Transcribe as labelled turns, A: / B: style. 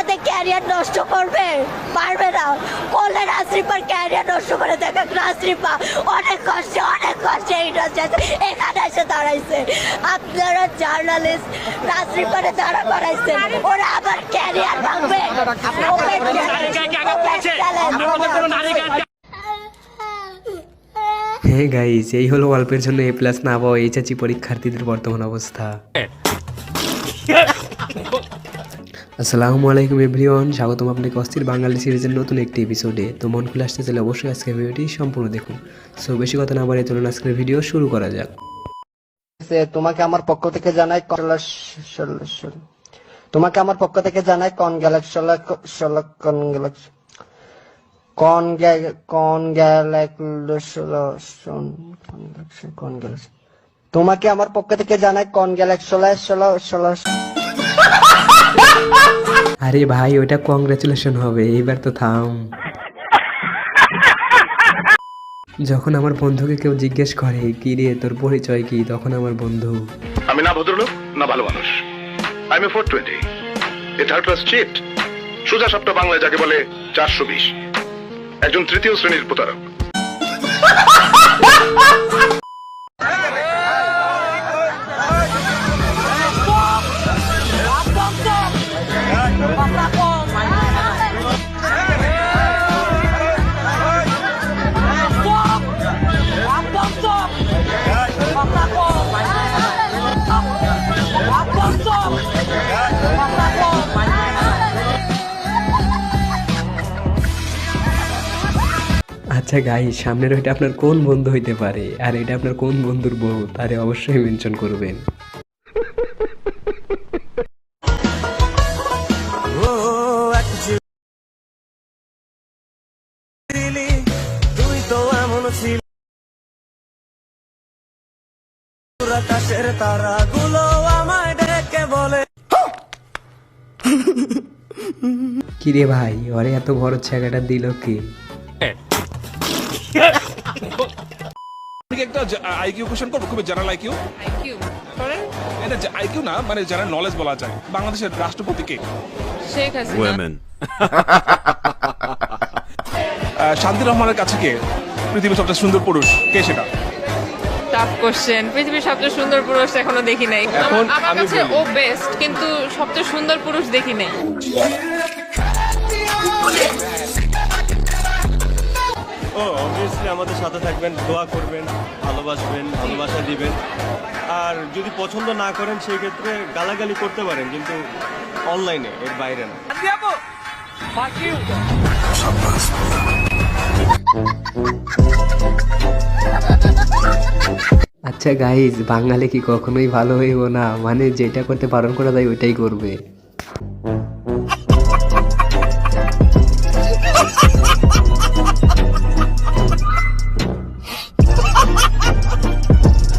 A: সাথে ক্যারিয়ার নষ্ট করবে? পারবে না। করলে নাসরিপার ক্যারিয়ার নষ্ট করে দেখে। নাসরিপা অনেক কষ্টে এখানে এসে দাঁড়াইছে। আপনারা জার্নালিস্ট নাসরিপারে দাঁড়া করাইছেন, ওরা আবার ক্যারিয়ার ভাঙবে।
B: হ্যাঁ গাইস, এই হলো অল্পের জন্য A+ না পাওয়া এইচএসসি পরীক্ষার্থীদের বর্তমান অবস্থা। আসসালামু আলাইকুম এভরিওয়ান, স্বাগতম আপনাকে অস্থির বাঙালি সিরিজের নতুন একটি এপিসোডে। তো মন খুলে আসতে চাইলে অবশ্যই আজকের ভিডিওটি সম্পূর্ণ দেখুন। সো বেশি কথা না বাড়িয়ে চলুন আজকের ভিডিও শুরু করা যাক।
C: তোমাকে আমার পক্ষ থেকে জানাই তোমাকে আমার পক্ষ থেকে জানাই তোমাকে আমার পক্ষ থেকে জানাই
B: আরে ভাই, ওটা কংগ্রাচুলেশন হবে, এইবার তো থাম। যখন আমার বন্ধুকে কেউ জিজ্ঞেস করে কি রে তোর পরিচয় কি, তখন আমার বন্ধু
D: আমি না ভদ্রলোক না ভালো মানুষ। I am 420 a third class cheat, সোজা সাপটা বাংলায় যাকে বলে 420, একজন তৃতীয় শ্রেণীর প্রতারক।
B: আচ্ছা গাই, সামনের ওইটা আপনার কোন বন্ধু হইতে পারে আর এটা আপনার কোন বন্ধুর বউ, তারে অবশ্যই মেনশন করবেন।
E: তুই তো এমন ছিল, আকাশের তারাগুলো আমায় ডেকে বলে।
B: কিরে ভাই, ওরে এত বড় ছেঁকাটা দিল কি?
F: একটা আইকিউ কোশ্চেন করবো, খুবই জেনারেল আইকিউ। এটা আইকিউ না, মানে জেনারেল নলেজ বলা যায়। বাংলাদেশের রাষ্ট্রপতি কে?
G: শেখ হাসিনা।
F: শান্তি রহমানের কাছে কে পৃথিবীর সবচেয়ে সুন্দর পুরুষ? কে সেটা?
G: Tough question. পৃথিবীর সবচেয়ে সুন্দর পুরুষ এখনো দেখি নাই।
F: এখন
G: আমার
F: আমি
G: কাছে
F: বলি।
G: ও বেস্ট, কিন্তু সবচেয়ে সুন্দর পুরুষ দেখি নাই।
H: অবভিয়াসলি আমাদের সাথে থাকবেন, দোয়া করবেন, ভালোবাসবেন, ভালোবাসা দিবেন। আর যদি পছন্দ না করেন সেই ক্ষেত্রে গালাগালি করতে পারেন, কিন্তু অনলাইনে, এর বাইরে না।
B: আচ্ছা গাইজ, বাঙালি কি কখনোই ভালো হইব না? মানে যেটা করতে বারণ করা যায় ওইটাই করবে।